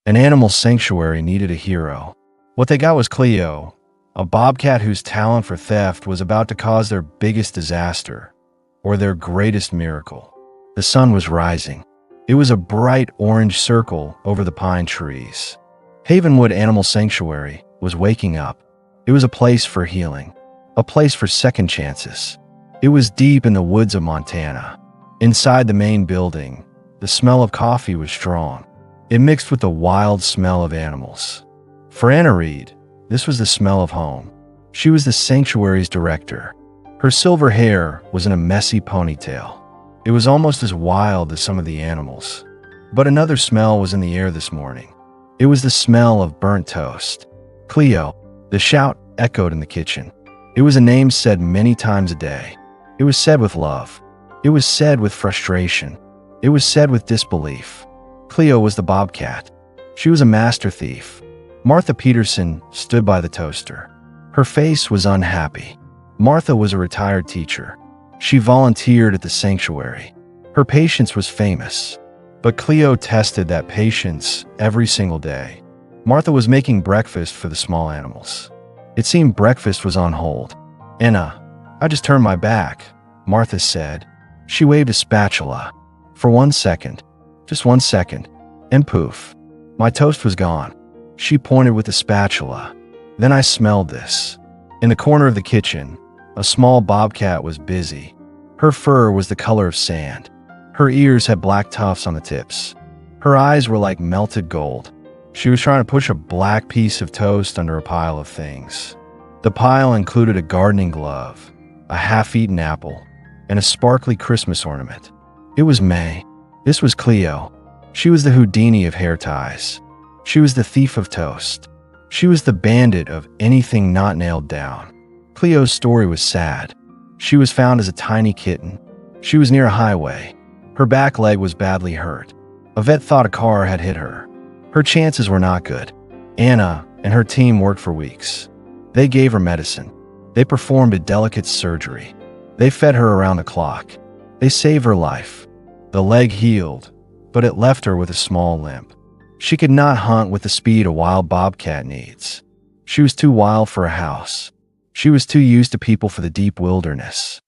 An animal sanctuary needed a hero. What they got was Cleo, a bobcat whose talent for theft was about to cause their biggest disaster, or their greatest miracle. The sun was rising. It was a bright orange circle over the pine trees. Havenwood Animal Sanctuary was waking up. It was a place for healing, a place for second chances. It was deep in the woods of Montana. Inside the main building, the smell of coffee was strong. It mixed with the wild smell of animals. For Anna Reed, this was the smell of home. She was the sanctuary's director. Her silver hair was in a messy ponytail. It was almost as wild as some of the animals. But another smell was in the air this morning. It was the smell of burnt toast. Cleo, the shout echoed in the kitchen. It was a name said many times a day. It was said with love. It was said with frustration. It was said with disbelief. Cleo was the bobcat. She was a master thief. Martha Peterson stood by the toaster. Her face was unhappy. Martha was a retired teacher. She volunteered at the sanctuary. Her patience was famous. But Cleo tested that patience every single day. Martha was making breakfast for the small animals. It seemed breakfast was on hold. "Anna, I just turned my back," Martha said. She waved a spatula. For 1 second, just 1 second, and poof, my toast was gone. She pointed with the spatula. Then I smelled this. In the corner of the kitchen, a small bobcat was busy. Her fur was the color of sand. Her ears had black tufts on the tips. Her eyes were like melted gold. She was trying to push a black piece of toast under a pile of things. The pile included a gardening glove, a half-eaten apple, and a sparkly Christmas ornament. It was May. This was Cleo. She was the Houdini of hair ties. She was the thief of toast. She was the bandit of anything not nailed down. Cleo's story was sad. She was found as a tiny kitten. She was near a highway. Her back leg was badly hurt. A vet thought a car had hit her. Her chances were not good. Anna and her team worked for weeks. They gave her medicine. They performed a delicate surgery. They fed her around the clock. They saved her life. The leg healed, but it left her with a small limp. She could not hunt with the speed a wild bobcat needs. She was too wild for a house. She was too used to people for the deep wilderness.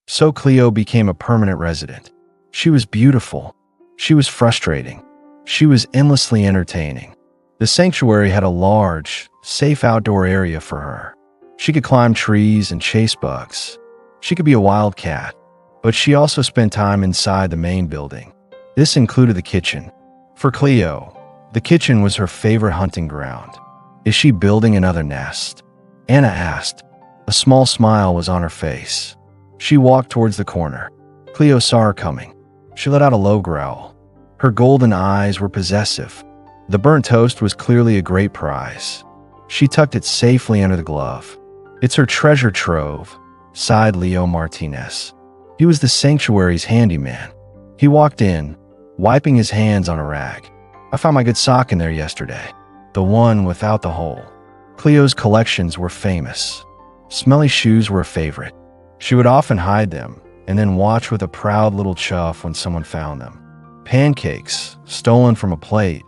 So Cleo became a permanent resident. She was beautiful. She was frustrating. She was endlessly entertaining. The sanctuary had a large, safe outdoor area for her. She could climb trees and chase bugs. She could be a wildcat, but she also spent time inside the main building. This included the kitchen. For Cleo, the kitchen was her favorite hunting ground. Is she building another nest? Anna asked. A small smile was on her face. She walked towards the corner. Cleo saw her coming. She let out a low growl. Her golden eyes were possessive. The burnt toast was clearly a great prize. She tucked it safely under the glove. "It's her treasure trove," sighed Leo Martinez. He was the sanctuary's handyman. He walked in, wiping his hands on a rag. "I found my good sock in there yesterday. The one without the hole." Cleo's collections were famous. Smelly shoes were a favorite. She would often hide them and then watch with a proud little chuff when someone found them. Pancakes, stolen from a plate,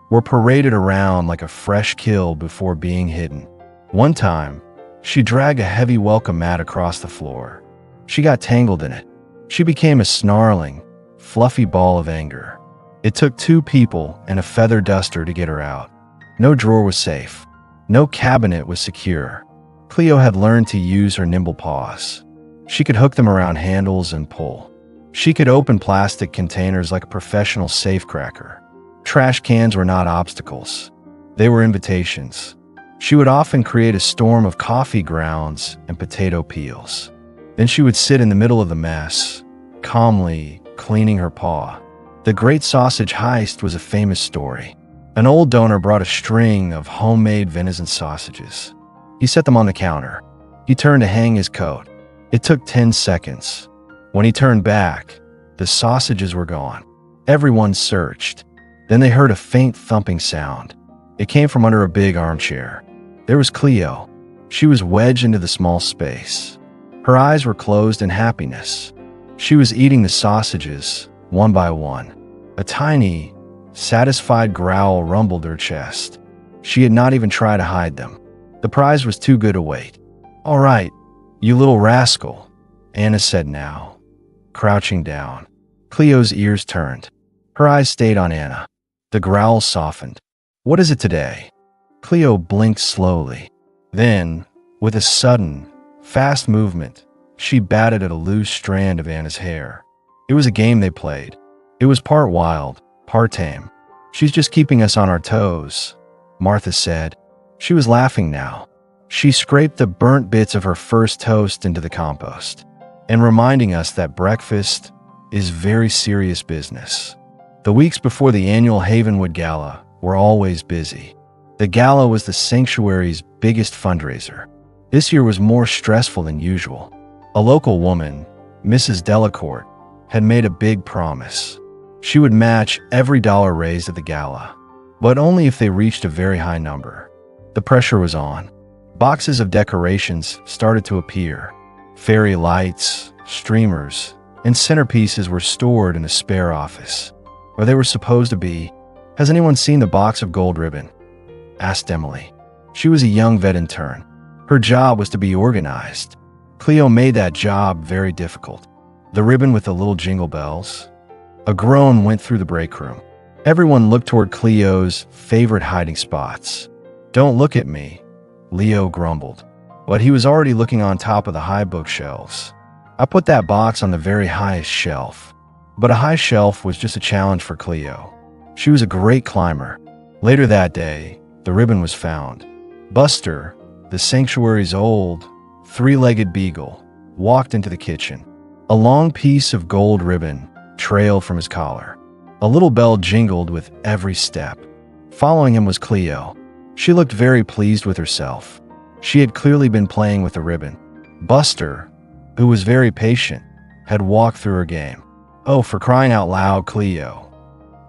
were paraded around like a fresh kill before being hidden. One time, she dragged a heavy welcome mat across the floor. She got tangled in it. She became a snarling, fluffy ball of anger. It took 2 people and a feather duster to get her out. No drawer was safe. No cabinet was secure. Cleo had learned to use her nimble paws. She could hook them around handles and pull. She could open plastic containers like a professional safecracker. Trash cans were not obstacles. They were invitations. She would often create a storm of coffee grounds and potato peels. Then she would sit in the middle of the mess, calmly cleaning her paw. The Great Sausage Heist was a famous story. An old donor brought a string of homemade venison sausages. He set them on the counter. He turned to hang his coat. It took 10 seconds. When he turned back, the sausages were gone. Everyone searched. Then they heard a faint thumping sound. It came from under a big armchair. There was Cleo. She was wedged into the small space. Her eyes were closed in happiness. She was eating the sausages, one by one. A tiny, satisfied growl rumbled her chest. She had not even tried to hide them. The prize was too good to wait. "All right, you little rascal," Anna said now, crouching down. Cleo's ears turned. Her eyes stayed on Anna. The growl softened. "What is it today?" Cleo blinked slowly. Then, with a sudden, fast movement, she batted at a loose strand of Anna's hair. It was a game they played. It was part wild, part tame. "She's just keeping us on our toes," Martha said. She was laughing now. She scraped the burnt bits of her first toast into the compost, and reminding us that breakfast is very serious business. The weeks before the annual Havenwood Gala were always busy. The gala was the sanctuary's biggest fundraiser. This year was more stressful than usual. A local woman, Mrs. Delacourt, had made a big promise. She would match every dollar raised at the gala, but only if they reached a very high number. The pressure was on. Boxes of decorations started to appear. Fairy lights, streamers, and centerpieces were stored in a spare office, where they were supposed to be. "Has anyone seen the box of gold ribbon?" asked Emily. She was a young vet intern. Her job was to be organized. Cleo made that job very difficult. "The ribbon with the little jingle bells?" A groan went through the break room. Everyone looked toward Cleo's favorite hiding spots. "Don't look at me," Leo grumbled. But he was already looking on top of the high bookshelves. "I put that box on the very highest shelf." But a high shelf was just a challenge for Cleo. She was a great climber. Later that day, the ribbon was found. Buster, the sanctuary's old, three-legged beagle, walked into the kitchen. A long piece of gold ribbon trailed from his collar. A little bell jingled with every step. Following him was Cleo. She looked very pleased with herself. She had clearly been playing with the ribbon. Buster, who was very patient, had walked through her game. "Oh, for crying out loud, Cleo,"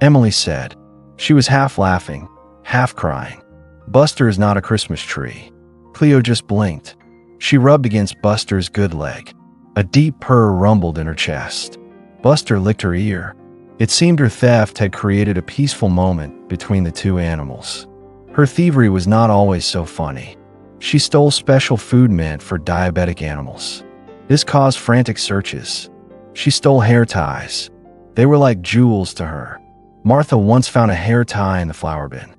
Emily said. She was half laughing, half crying. "Buster is not a Christmas tree." Cleo just blinked. She rubbed against Buster's good leg. A deep purr rumbled in her chest. Buster licked her ear. It seemed her theft had created a peaceful moment between the two animals. Her thievery was not always so funny. She stole special food meant for diabetic animals. This caused frantic searches. She stole hair ties. They were like jewels to her. Martha once found a hair tie in the flower bin.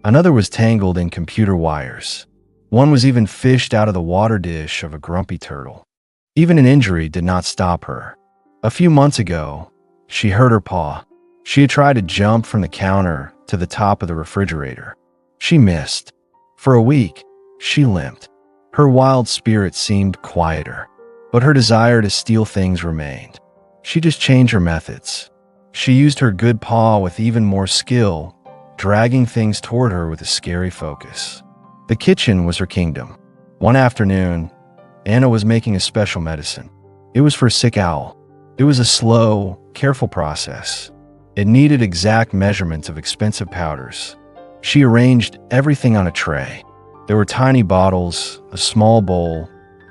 Another was tangled in computer wires. One was even fished out of the water dish of a grumpy turtle. Even an injury did not stop her. A few months ago, she hurt her paw. She had tried to jump from the counter to the top of the refrigerator. She missed. For a week, she limped. Her wild spirit seemed quieter, but her desire to steal things remained. She just changed her methods. She used her good paw with even more skill, dragging things toward her with a scary focus. The kitchen was her kingdom. One afternoon, Anna was making a special medicine. It was for a sick owl. It was a slow, careful process. It needed exact measurements of expensive powders. She arranged everything on a tray. There were tiny bottles, a small bowl,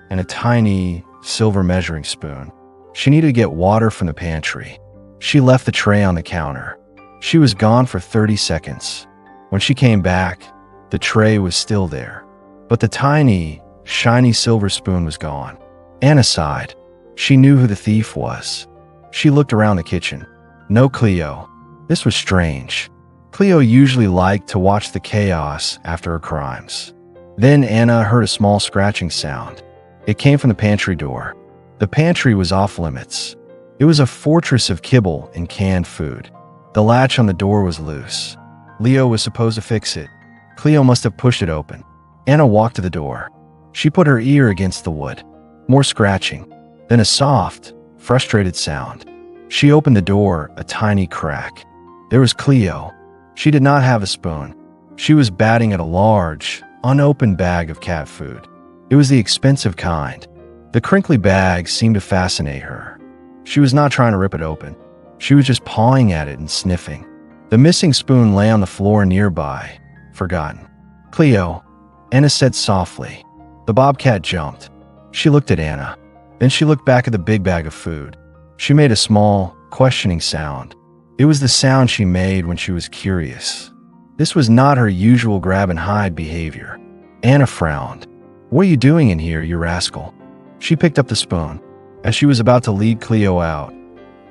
and a tiny silver measuring spoon. She needed to get water from the pantry. She left the tray on the counter. She was gone for 30 seconds. When she came back, the tray was still there, but the tiny, shiny silver spoon was gone. Anna sighed. She knew who the thief was. She looked around the kitchen. No Cleo. This was strange. Cleo usually liked to watch the chaos after her crimes. Then Anna heard a small scratching sound. It came from the pantry door. The pantry was off limits. It was a fortress of kibble and canned food. The latch on the door was loose. Leo was supposed to fix it. Cleo must have pushed it open. Anna walked to the door. She put her ear against the wood. More scratching. Then a soft, frustrated sound. She opened the door a tiny crack. There was Cleo. She did not have a spoon. She was batting at a large, unopened bag of cat food. It was the expensive kind. The crinkly bag seemed to fascinate her. She was not trying to rip it open. She was just pawing at it and sniffing. The missing spoon lay on the floor nearby, forgotten. "Cleo," Anna said softly. The bobcat jumped. She looked at Anna. Then she looked back at the big bag of food. She made a small, questioning sound. It was the sound she made when she was curious. This was not her usual grab-and-hide behavior. Anna frowned. "What are you doing in here, you rascal?" She picked up the spoon. As she was about to lead Cleo out,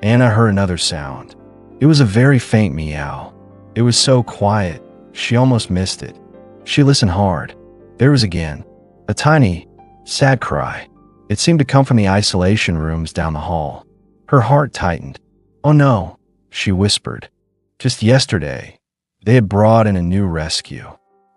Anna heard another sound. It was a very faint meow. It was so quiet, she almost missed it. She listened hard. There was again a tiny, sad cry. It seemed to come from the isolation rooms down the hall. Her heart tightened. "Oh no," she whispered. Just yesterday, they had brought in a new rescue.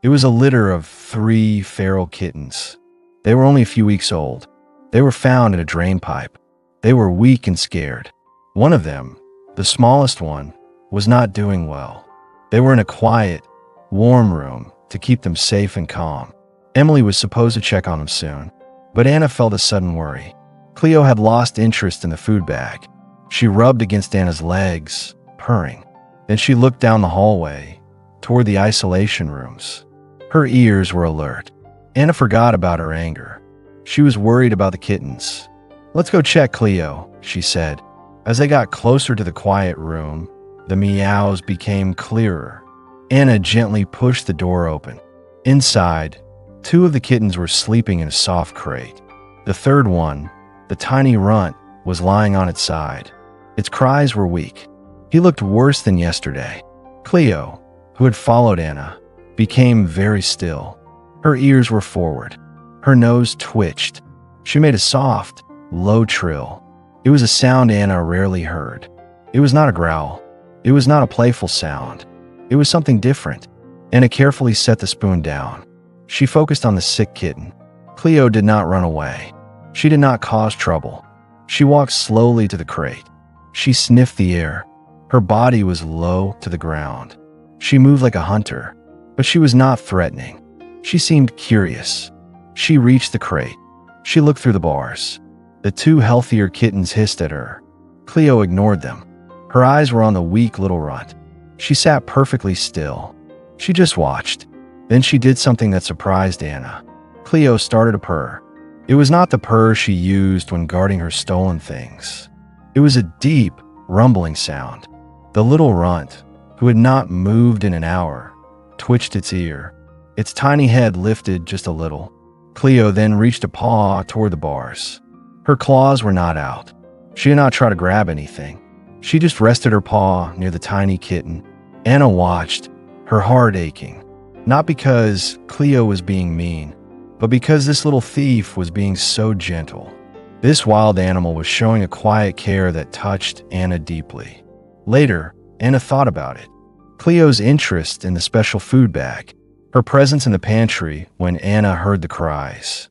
It was a litter of 3 feral kittens. They were only a few weeks old. They were found in a drain pipe. They were weak and scared. One of them, the smallest one, was not doing well. They were in a quiet, warm room to keep them safe and calm. Emily was supposed to check on them soon, but Anna felt a sudden worry. Cleo had lost interest in the food bag. She rubbed against Anna's legs, purring. Then she looked down the hallway, toward the isolation rooms. Her ears were alert. Anna forgot about her anger. She was worried about the kittens. "Let's go check, Cleo," she said. As they got closer to the quiet room, the meows became clearer. Anna gently pushed the door open. Inside, 2 of the kittens were sleeping in a soft crate. The third one, the tiny runt, was lying on its side. Its cries were weak. He looked worse than yesterday. Cleo, who had followed Anna, became very still. Her ears were forward. Her nose twitched. She made a soft, low trill. It was a sound Anna rarely heard. It was not a growl. It was not a playful sound. It was something different. Anna carefully set the spoon down. She focused on the sick kitten. Cleo did not run away. She did not cause trouble. She walked slowly to the crate. She sniffed the air. Her body was low to the ground. She moved like a hunter, but she was not threatening. She seemed curious. She reached the crate. She looked through the bars. The 2 healthier kittens hissed at her. Cleo ignored them. Her eyes were on the weak little runt. She sat perfectly still. She just watched. Then she did something that surprised Anna. Cleo started to purr. It was not the purr she used when guarding her stolen things. It was a deep, rumbling sound. The little runt, who had not moved in an hour, twitched its ear. Its tiny head lifted just a little. Cleo then reached a paw toward the bars. Her claws were not out. She did not try to grab anything. She just rested her paw near the tiny kitten. Anna watched, her heart aching. Not because Cleo was being mean, but because this little thief was being so gentle. This wild animal was showing a quiet care that touched Anna deeply. Later, Anna thought about it. Cleo's interest in the special food bag, her presence in the pantry when Anna heard the cries.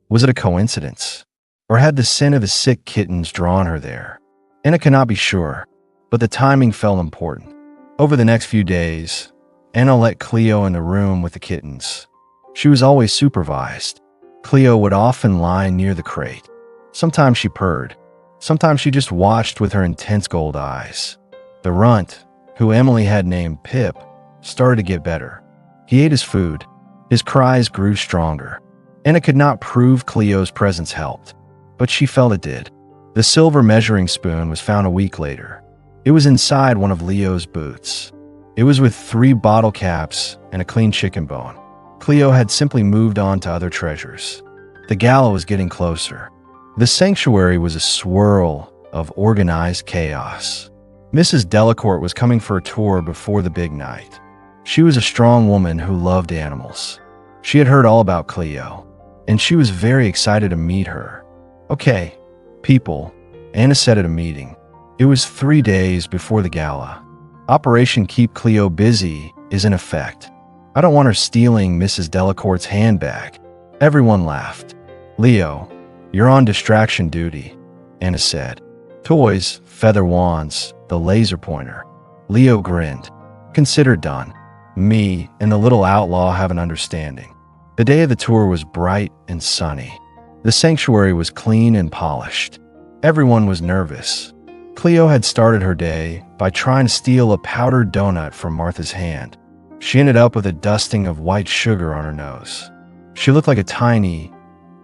Was it a coincidence? Or had the scent of the sick kittens drawn her there? Anna could not be sure, but the timing felt important. Over the next few days, Anna let Cleo in the room with the kittens. She was always supervised. Cleo would often lie near the crate. Sometimes she purred. Sometimes she just watched with her intense gold eyes. The runt, who Emily had named Pip, started to get better. He ate his food. His cries grew stronger. Anna could not prove Cleo's presence helped, but she felt it did. The silver measuring spoon was found a week later. It was inside one of Leo's boots. It was with 3 bottle caps and a clean chicken bone. Cleo had simply moved on to other treasures. The gala was getting closer. The sanctuary was a swirl of organized chaos. Mrs. Delacourt was coming for a tour before the big night. She was a strong woman who loved animals. She had heard all about Cleo, and she was very excited to meet her. "Okay, people," Anna said at a meeting. It was 3 days before the gala. Operation Keep Cleo Busy is in effect. I don't want her stealing Mrs. Delacourt's handbag. Everyone laughed. "Leo, you're on distraction duty," Anna said. "Toys, feather wands, the laser pointer." Leo grinned. "Consider done. Me and the little outlaw have an understanding." The day of the tour was bright and sunny. The sanctuary was clean and polished. Everyone was nervous. Cleo had started her day by trying to steal a powdered donut from Martha's hand. She ended up with a dusting of white sugar on her nose. She looked like a tiny,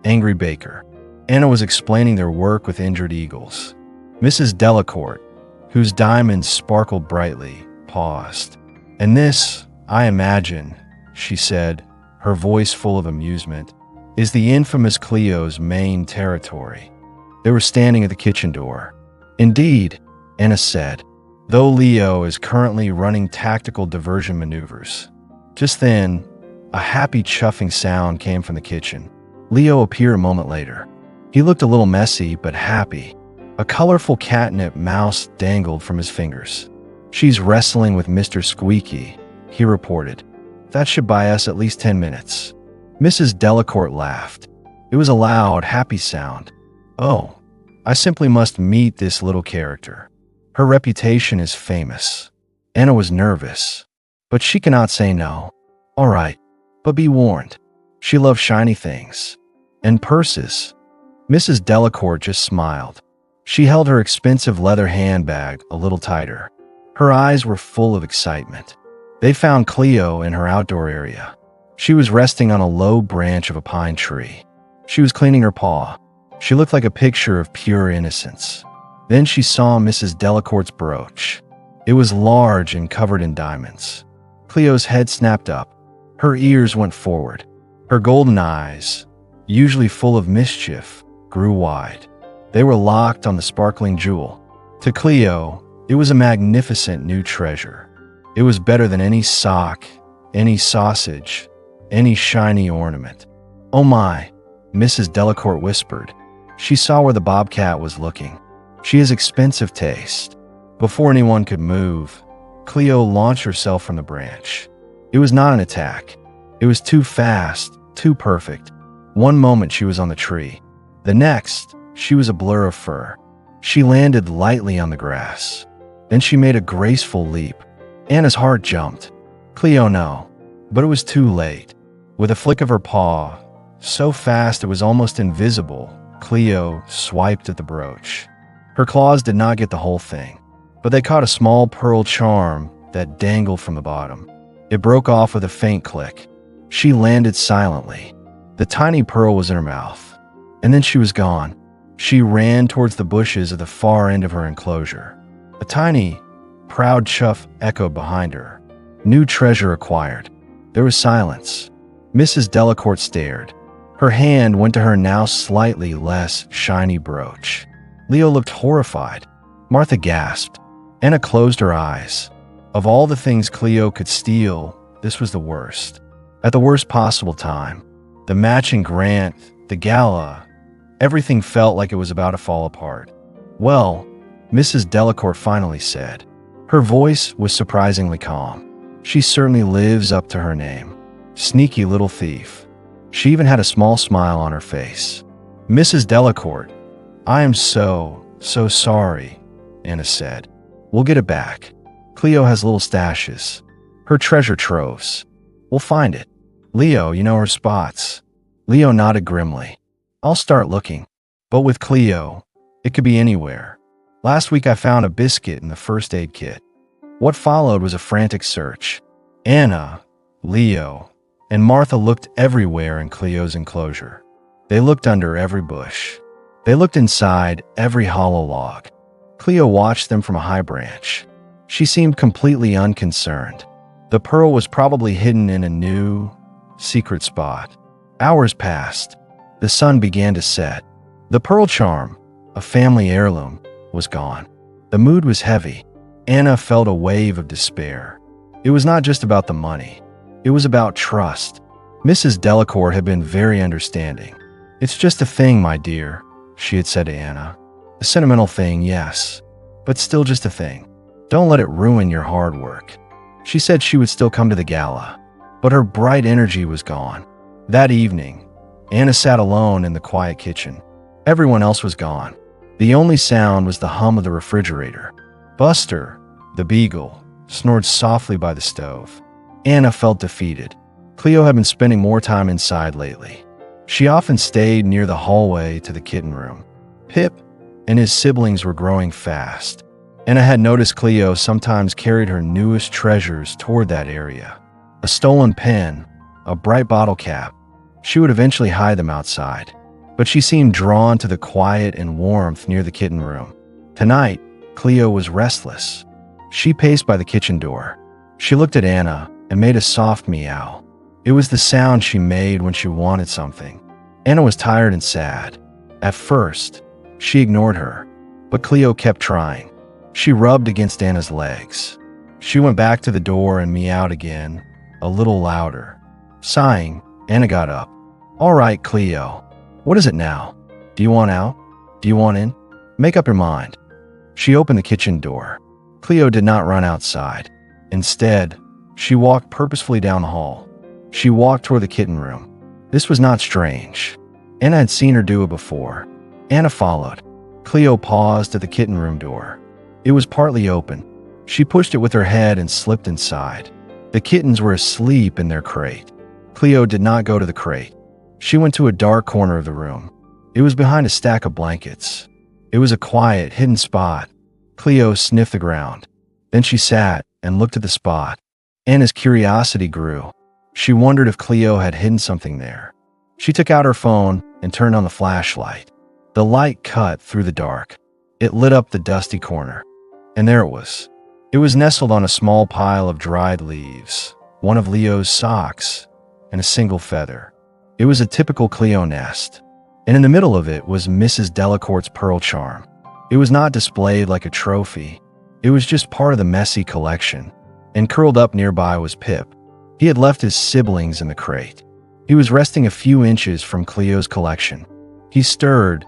angry baker. Anna was explaining their work with injured eagles. Mrs. Delacourt, whose diamonds sparkled brightly, paused. "And this, I imagine," she said, her voice full of amusement, "is the infamous Cleo's main territory." They were standing at the kitchen door. "Indeed," Anna said, "though Leo is currently running tactical diversion maneuvers." Just then, a happy chuffing sound came from the kitchen. Leo appeared a moment later. He looked a little messy, but happy. A colorful catnip mouse dangled from his fingers. "She's wrestling with Mr. Squeaky," he reported. "That should buy us at least 10 minutes. Mrs. Delacourt laughed. It was a loud, happy sound. "Oh, I simply must meet this little character. Her reputation is famous." Anna was nervous, but she cannot say no. "All right, but be warned. She loves shiny things. And purses." Mrs. Delacourt just smiled. She held her expensive leather handbag a little tighter. Her eyes were full of excitement. They found Cleo in her outdoor area. She was resting on a low branch of a pine tree. She was cleaning her paw. She looked like a picture of pure innocence. Then she saw Mrs. Delacourt's brooch. It was large and covered in diamonds. Cleo's head snapped up. Her ears went forward. Her golden eyes, usually full of mischief, grew wide. They were locked on the sparkling jewel. To Cleo, it was a magnificent new treasure. It was better than any sock, any sausage, any shiny ornament. "Oh my," Mrs. Delacourt whispered. She saw where the bobcat was looking. "She has expensive taste." Before anyone could move, Cleo launched herself from the branch. It was not an attack. It was too fast, too perfect. One moment she was on the tree. The next, she was a blur of fur. She landed lightly on the grass. Then she made a graceful leap. Anna's heart jumped. Cleo no, but it was too late. With a flick of her paw, so fast it was almost invisible, Cleo swiped at the brooch. Her claws did not get the whole thing, but they caught a small pearl charm that dangled from the bottom. It broke off with a faint click. She landed silently. The tiny pearl was in her mouth, and then she was gone. She ran towards the bushes at the far end of her enclosure. A tiny, proud chuff echoed behind her. New treasure acquired. There was silence. Mrs. Delacourt stared. Her hand went to her now slightly less shiny brooch. Leo looked horrified. Martha gasped. Anna closed her eyes. Of all the things Cleo could steal, this was the worst. At the worst possible time. The matching grant, the gala, everything felt like it was about to fall apart. "Well," Mrs. Delacourt finally said. Her voice was surprisingly calm. "She certainly lives up to her name. Sneaky little thief." She even had a small smile on her face. "Mrs. Delacourt, I am so sorry," Anna said. "We'll get it back. Cleo has little stashes. Her treasure troves. We'll find it. Leo, you know her spots." Leo nodded grimly. "I'll start looking. But with Cleo, it could be anywhere. Last week I found a biscuit in the first aid kit." What followed was a frantic search. Anna, Leo, and Martha looked everywhere in Cleo's enclosure. They looked under every bush. They looked inside every hollow log. Cleo watched them from a high branch. She seemed completely unconcerned. The pearl was probably hidden in a new, secret spot. Hours passed. The sun began to set. The pearl charm, a family heirloom, was gone. The mood was heavy. Anna felt a wave of despair. It was not just about the money. It was about trust. Mrs. Delacourt had been very understanding. "It's just a thing, my dear," she had said to Anna. "A sentimental thing, yes, but still just a thing. Don't let it ruin your hard work." She said she would still come to the gala, but her bright energy was gone. That evening, Anna sat alone in the quiet kitchen. Everyone else was gone. The only sound was the hum of the refrigerator. Buster, the beagle, snored softly by the stove. Anna felt defeated. Cleo had been spending more time inside lately. She often stayed near the hallway to the kitten room. Pip and his siblings were growing fast. Anna had noticed Cleo sometimes carried her newest treasures toward that area. A stolen pen, a bright bottle cap. She would eventually hide them outside, but she seemed drawn to the quiet and warmth near the kitten room. Tonight, Cleo was restless. She paced by the kitchen door. She looked at Anna and made a soft meow. It was the sound she made when she wanted something. Anna was tired and sad. At first, she ignored her, but Cleo kept trying. She rubbed against Anna's legs. She went back to the door and meowed again, a little louder. Sighing, Anna got up. "All right, Cleo. What is it now? Do you want out? Do you want in? Make up your mind." She opened the kitchen door. Cleo did not run outside. Instead, she walked purposefully down the hall. She walked toward the kitten room. This was not strange. Anna had seen her do it before. Anna followed. Cleo paused at the kitten room door. It was partly open. She pushed it with her head and slipped inside. The kittens were asleep in their crate. Cleo did not go to the crate. She went to a dark corner of the room. It was behind a stack of blankets. It was a quiet, hidden spot. Cleo sniffed the ground. Then she sat and looked at the spot. Anna's curiosity grew. She wondered if Cleo had hidden something there. She took out her phone and turned on the flashlight. The light cut through the dark. It lit up the dusty corner. And there it was. It was nestled on a small pile of dried leaves, one of Leo's socks, and a single feather. It was a typical Cleo nest. And in the middle of it was Mrs. Delacourt's pearl charm. It was not displayed like a trophy. It was just part of the messy collection. And curled up nearby was Pip. He had left his siblings in the crate. He was resting a few inches from Cleo's collection. He stirred,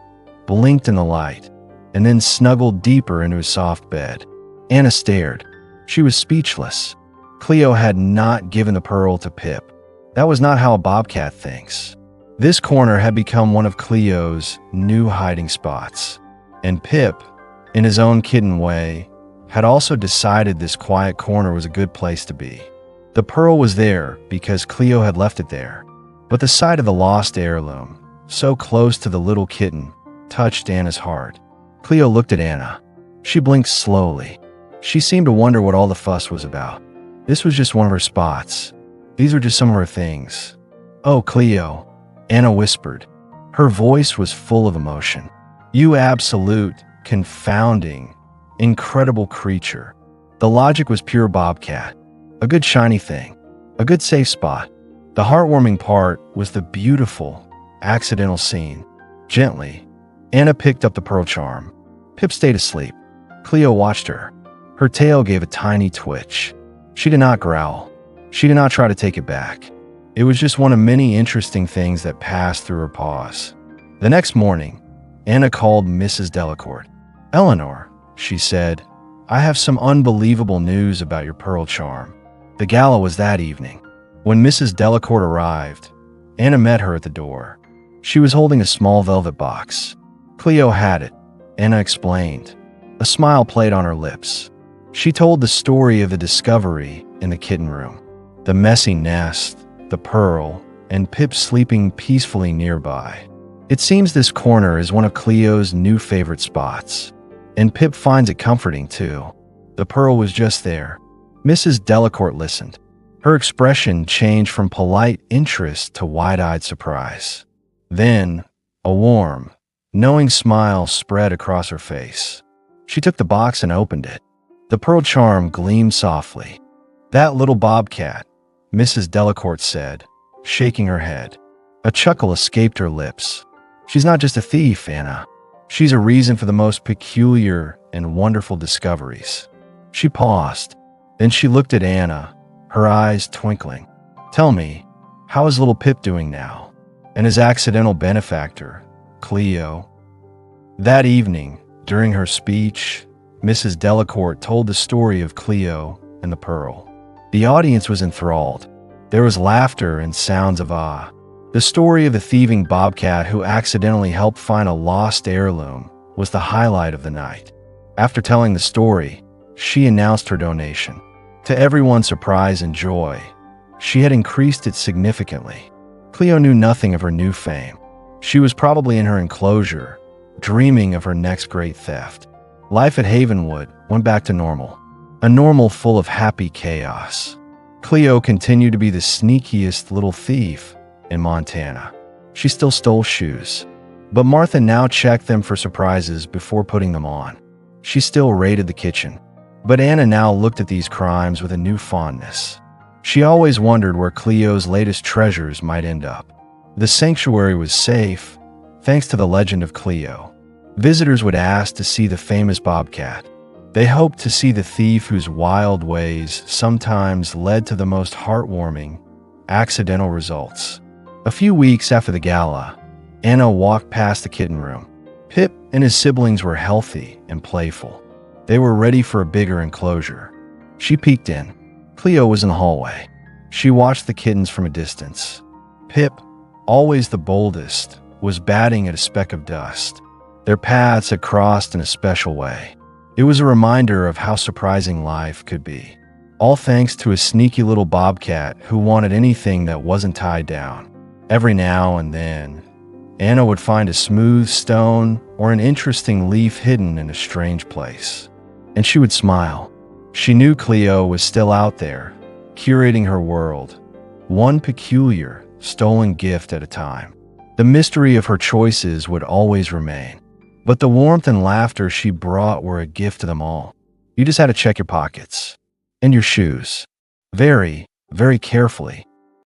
blinked in the light, and then snuggled deeper into his soft bed. Anna stared. She was speechless. Cleo had not given the pearl to Pip. That was not how a bobcat thinks. This corner had become one of Cleo's new hiding spots. And Pip, in his own kitten way, had also decided this quiet corner was a good place to be. The pearl was there because Cleo had left it there. But the sight of the lost heirloom, so close to the little kitten, touched Anna's heart. Cleo looked at Anna. She blinked slowly. She seemed to wonder what all the fuss was about. This was just one of her spots. These were just some of her things. "Oh, Cleo," Anna whispered. Her voice was full of emotion. "You absolute, confounding, incredible creature." The logic was pure bobcat. A good shiny thing. A good safe spot. The heartwarming part was the beautiful, accidental scene. Gently, Anna picked up the pearl charm. Pip stayed asleep. Cleo watched her. Her tail gave a tiny twitch. She did not growl. She did not try to take it back. It was just one of many interesting things that passed through her paws. The next morning, Anna called Mrs. Delacourt. "Eleanor," she said, "I have some unbelievable news about your pearl charm." The gala was that evening. When Mrs. Delacourt arrived, Anna met her at the door. She was holding a small velvet box. Cleo had it, Anna explained. A smile played on her lips. She told the story of the discovery in the kitten room. The messy nest, the pearl, and Pip sleeping peacefully nearby. It seems this corner is one of Cleo's new favorite spots. And Pip finds it comforting too. The pearl was just there. Mrs. Delacourt listened. Her expression changed from polite interest to wide-eyed surprise. Then, a warm, knowing smile spread across her face. She took the box and opened it. The pearl charm gleamed softly. "That little bobcat," Mrs. Delacourt said, shaking her head. A chuckle escaped her lips. "She's not just a thief, Anna. She's a reason for the most peculiar and wonderful discoveries." She paused. Then she looked at Anna, her eyes twinkling. "Tell me, how is little Pip doing now? And his accidental benefactor, Cleo?" That evening, during her speech, Mrs. Delacourt told the story of Cleo and the pearl. The audience was enthralled. There was laughter and sounds of awe. The story of the thieving bobcat who accidentally helped find a lost heirloom was the highlight of the night. After telling the story, she announced her donation. To everyone's surprise and joy, she had increased it significantly. Cleo knew nothing of her new fame. She was probably in her enclosure, dreaming of her next great theft. Life at Havenwood went back to normal. A normal full of happy chaos. Cleo continued to be the sneakiest little thief in Montana. She still stole shoes, but Martha now checked them for surprises before putting them on. She still raided the kitchen. But Anna now looked at these crimes with a new fondness. She always wondered where Cleo's latest treasures might end up. The sanctuary was safe, thanks to the legend of Cleo. Visitors would ask to see the famous Bobcat. They hoped to see the thief whose wild ways sometimes led to the most heartwarming, accidental results. A few weeks after the gala, Anna walked past the kitten room. Pip and his siblings were healthy and playful. They were ready for a bigger enclosure. She peeked in. Cleo was in the hallway. She watched the kittens from a distance. Pip, always the boldest, was batting at a speck of dust. Their paths had crossed in a special way. It was a reminder of how surprising life could be. All thanks to a sneaky little bobcat who wanted anything that wasn't tied down. Every now and then, Anna would find a smooth stone or an interesting leaf hidden in a strange place. And she would smile. She knew Cleo was still out there, curating her world, one peculiar, stolen gift at a time. The mystery of her choices would always remain. But the warmth and laughter she brought were a gift to them all. You just had to check your pockets and your shoes very, very carefully.